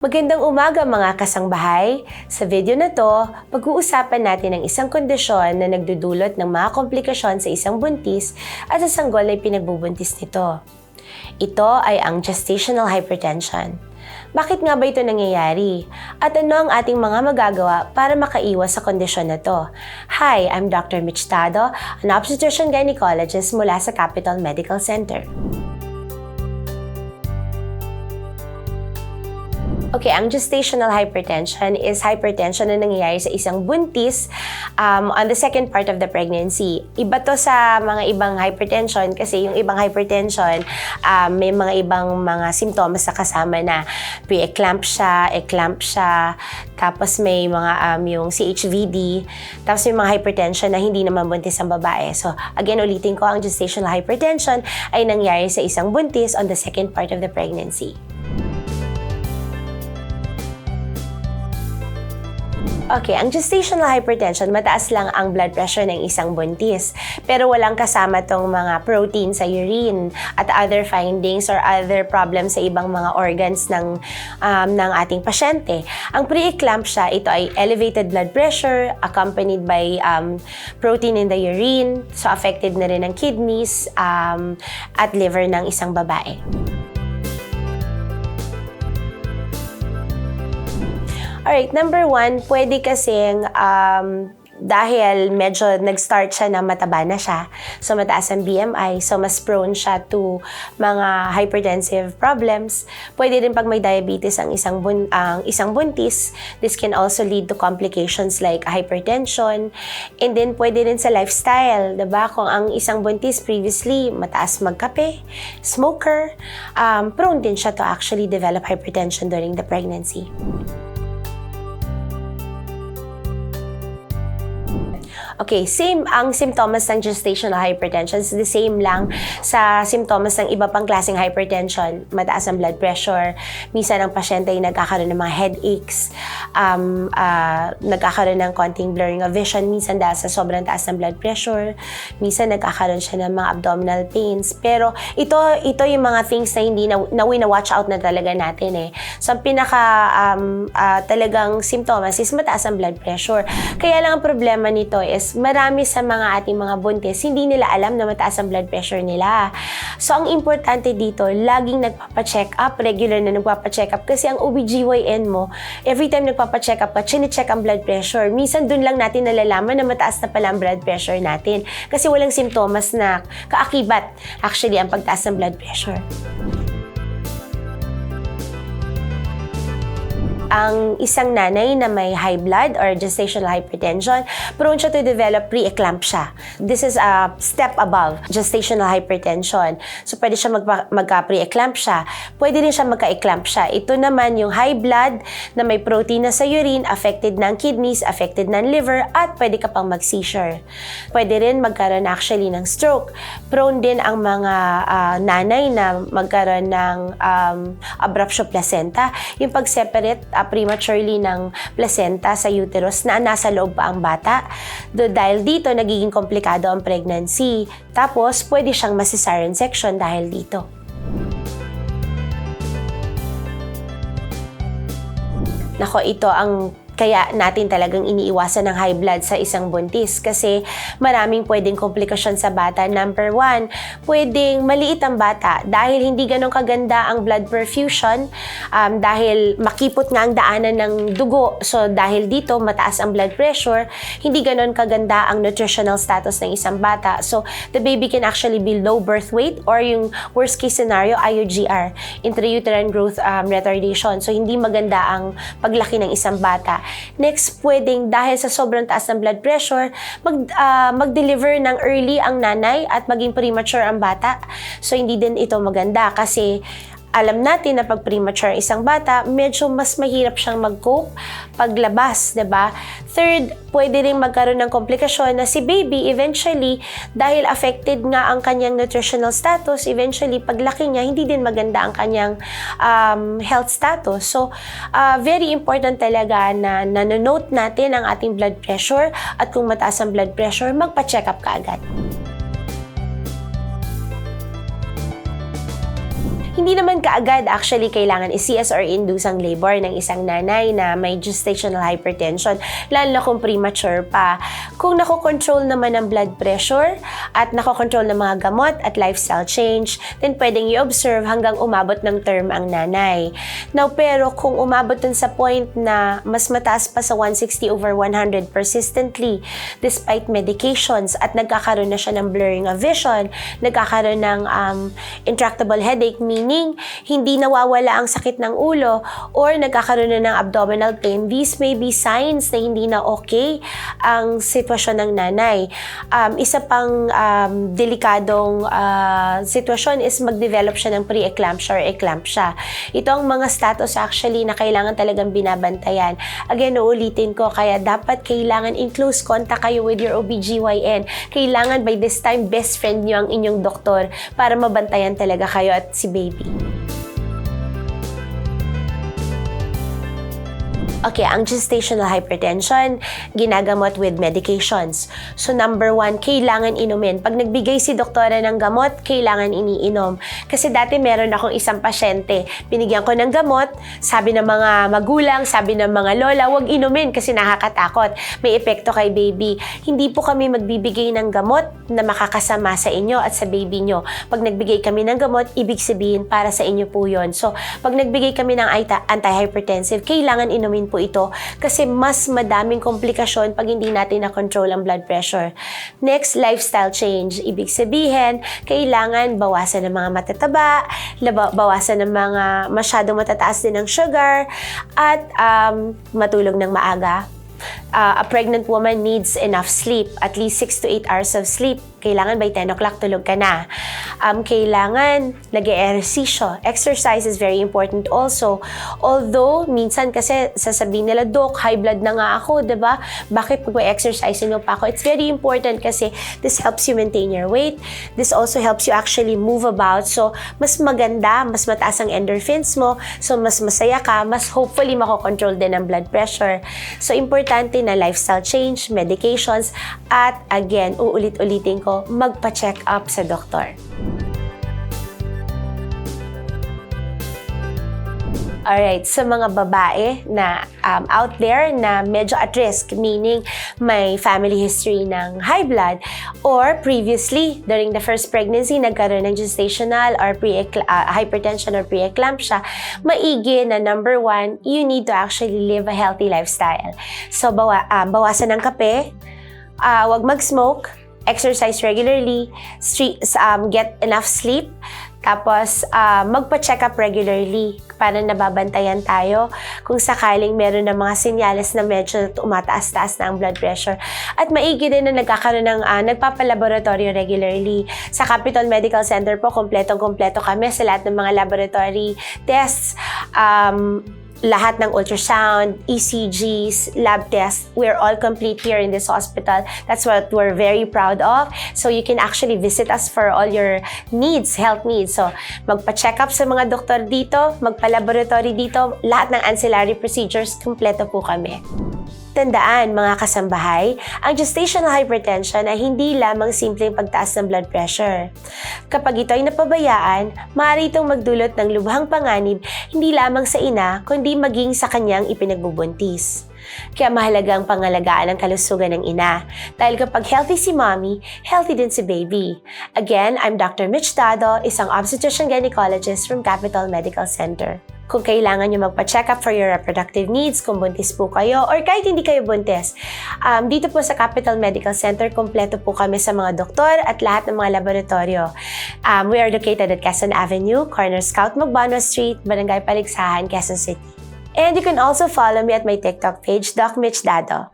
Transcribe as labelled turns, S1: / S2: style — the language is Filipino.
S1: Magandang umaga mga kasangbahay! Sa video na to, pag-uusapan natin ang isang kondisyon na nagdudulot ng mga komplikasyon sa isang buntis at sa sanggol ay pinagbubuntis nito. Ito ay ang gestational hypertension. Bakit nga ba ito nangyayari? At ano ang ating mga magagawa para makaiwas sa kondisyon na to? Hi, I'm Dr. Mitch Tado, an obstetrician gynecologist mula sa Capital Medical Center. Okay, ang gestational hypertension is hypertension na nangyayari sa isang buntis on the second part of the pregnancy. Iba to sa mga ibang hypertension kasi yung ibang hypertension may mga ibang mga simptomas na kasama na pre-eclampsia, eclampsia, tapos may mga yung CHVD, tapos may mga hypertension na hindi naman buntis ang babae. So again, ulitin ko, ang gestational hypertension ay nangyayari sa isang buntis on the second part of the pregnancy. Okay, ang gestational hypertension, mataas lang ang blood pressure ng isang buntis. Pero walang kasama tong mga protein sa urine at other findings or other problems sa ibang mga organs ng ating pasyente. Ang pre-eclampsia, ito ay elevated blood pressure accompanied by protein in the urine. So affected na rin ang kidneys at liver ng isang babae. Alright, number one, pwede kasing dahil medyo nag-start siya na mataba na siya, so mataas ang BMI, so mas prone siya to mga hypertensive problems. Pwede rin pag may diabetes ang isang buntis, this can also lead to complications like hypertension. And then pwede rin sa lifestyle, diba? Kung ang isang buntis previously mataas magkape, smoker, prone din siya to actually develop hypertension during the pregnancy. Okay, same ang symptoms ng gestational hypertension. The same lang sa symptoms ng iba pang klaseng hypertension. Mataas ang blood pressure. Minsan ang pasyente ay nagkakaroon ng mga headaches, nagkakaroon ng konting blurring of vision. Minsan dahil sa sobrang taas ng blood pressure. Minsan nagkakaroon siya ng mga abdominal pains. Pero ito yung mga things na hindi na wina-watch out na talaga natin eh. So ang talagang symptoms is mataas ang blood pressure. Kaya lang ang problema nito is marami sa mga ating mga buntis, hindi nila alam na mataas ang blood pressure nila. So, ang importante dito, laging nagpapacheck up, regular na nagpapacheck up. Kasi ang OBGYN mo, every time nagpapacheck up ka, chine-check ang blood pressure. Minsan dun lang natin nalalaman na mataas na pala ang blood pressure natin. Kasi walang simptomas na kaakibat, actually, ang pagtaas ng blood pressure. Ang isang nanay na may high blood or gestational hypertension, prone siya to develop pre-eclampsia. This is a step above gestational hypertension. So, pwede siya magka-pre-eclampsia. Pwede rin siya magka-eclampsia. Ito naman yung high blood na may protein na sa urine, affected ng kidneys, affected ng liver, at pwede ka pang mag-seizure. Pwede rin magkaroon actually ng stroke. Prone din ang mga nanay na magkaroon ng abruptio placenta. Yung pag-separate prematurely ng placenta sa uterus na nasa loob pa ang bata. Dahil dito, nagiging komplikado ang pregnancy. Tapos, pwede siyang cesarean section dahil dito. Nako, ito ang kaya natin talagang iniiwasan ng high blood sa isang buntis kasi maraming pwedeng komplikasyon sa bata. Number one, pwedeng maliit ang bata dahil hindi ganun kaganda ang blood perfusion, dahil makipot nga ang daanan ng dugo. So dahil dito, mataas ang blood pressure, hindi ganun kaganda ang nutritional status ng isang bata. So the baby can actually be low birth weight or yung worst case scenario, IUGR, intrauterine growth retardation. So hindi maganda ang paglaki ng isang bata. Next, pwedeng dahil sa sobrang taas ng blood pressure, mag-deliver ng early ang nanay at maging premature ang bata. So, hindi din ito maganda kasi alam natin na pag premature isang bata, medyo mas mahirap siyang mag-cope paglabas, diba? Third, pwede rin magkaroon ng komplikasyon na si baby eventually, dahil affected nga ang kanyang nutritional status, eventually paglaki niya, hindi din maganda ang kanyang health status. So, very important talaga na nanonote natin ang ating blood pressure at kung mataas ang blood pressure, magpa-check up ka agad. Hindi naman kaagad actually kailangan i-CS or induce ang labor ng isang nanay na may gestational hypertension, lalo na kung premature pa. Kung nakokontrol naman ang blood pressure at nakokontrol ng mga gamot at lifestyle change, then pwedeng i-observe hanggang umabot ng term ang nanay. Now, pero kung umabot dun sa point na mas mataas pa sa 160/100 persistently, despite medications at nagkakaroon na siya ng blurring of vision, nagkakaroon ng intractable headache, meaning hindi nawawala ang sakit ng ulo or nagkakaroon na ng abdominal pain, these may be signs na hindi na okay ang sitwasyon ng nanay. Isa pang delikadong sitwasyon is mag-develop siya ng pre-eclampsia or eclampsia. Ito ang mga status actually na kailangan talagang binabantayan. Again, uulitin ko, kaya dapat kailangan in close contact kayo with your OBGYN. Kailangan by this time, best friend nyo ang inyong doktor para mabantayan talaga kayo at si baby. Okay, ang gestational hypertension, ginagamot with medications. So, number 1, kailangan inumin. Pag nagbigay si doktora ng gamot, kailangan iniinom. Kasi dati meron akong isang pasyente, binigyan ko ng gamot, sabi ng mga magulang, sabi ng mga lola, huwag inumin kasi nakakatakot. May epekto kay baby. Hindi po kami magbibigay ng gamot na makakasama sa inyo at sa baby nyo. Pag nagbigay kami ng gamot, ibig sabihin para sa inyo po yun. So, pag nagbigay kami ng antihypertensive, kailangan inumin po ito kasi mas madaming komplikasyon pag hindi natin na-control ang blood pressure. Next, lifestyle change. Ibig sabihin, kailangan bawasan ng mga matataba, bawasan ng mga masyadong matataas din ng sugar, at matulog ng maaga. A pregnant woman needs enough sleep, at least 6 to 8 hours of sleep. Kailangan by 10 o'clock tulog ka na. Kailangan nag-ehersisyo. Exercise is very important also. Although, minsan kasi sasabihin nila, Dok, high blood na nga ako, diba? Bakit pag-exercise nyo pa ako? It's very important kasi this helps you maintain your weight. This also helps you actually move about. So, mas maganda, mas mataas ang endorphins mo. So, mas masaya ka, mas hopefully makokontrol din ang blood pressure. So, importante na lifestyle change, medications, at again, uulit-ulitin ko, magpa-check up sa doktor. Alright, sa mga babae na out there na medyo at risk, meaning may family history ng high blood or previously, during the first pregnancy, nagkaroon ng gestational or hypertension or preeclampsia, maigi na number 1, you need to actually live a healthy lifestyle. So, bawasan ng kape, wag mag-smoke, exercise regularly, get enough sleep, tapos magpa-check up regularly para nababantayan tayo kung sakaling meron ng mga senyales na medyo umataas-taas na ang blood pressure. At maigi din na nagkakaroon ng nagpapalaboratorio regularly. Sa Capital Medical Center po, kompletong-kompleto kami sa lahat ng mga laboratory tests, lahat ng ultrasound, ECGs, lab tests, we're all complete here in this hospital. That's what we're very proud of. So you can actually visit us for all your needs, health needs. So magpa-check up sa mga doktor dito, magpa-laboratory dito, lahat ng ancillary procedures, kompleto po kami. Tandaan, mga kasambahay, ang gestational hypertension ay hindi lamang simpleng pagtaas ng blood pressure. Kapag ito ay napabayaan, maaari itong magdulot ng lubhang panganib hindi lamang sa ina, kundi maging sa kanyang ipinagbubuntis. Kaya mahalaga ang pangalagaan ng kalusugan ng ina. Dahil kapag healthy si mommy, healthy din si baby. Again, I'm Dr. Mitch Dado, isang obstetrician gynecologist from Capital Medical Center. Kung kailangan nyo magpa-check up for your reproductive needs, kung buntis po kayo, or kahit hindi kayo buntis, dito po sa Capital Medical Center, kompleto po kami sa mga doktor at lahat ng mga laboratorio. We are located at Quezon Avenue, corner Scout Magbanwa Street, Barangay Paligsahan, Quezon City. And you can also follow me at my TikTok page, Doc Mitch Dado.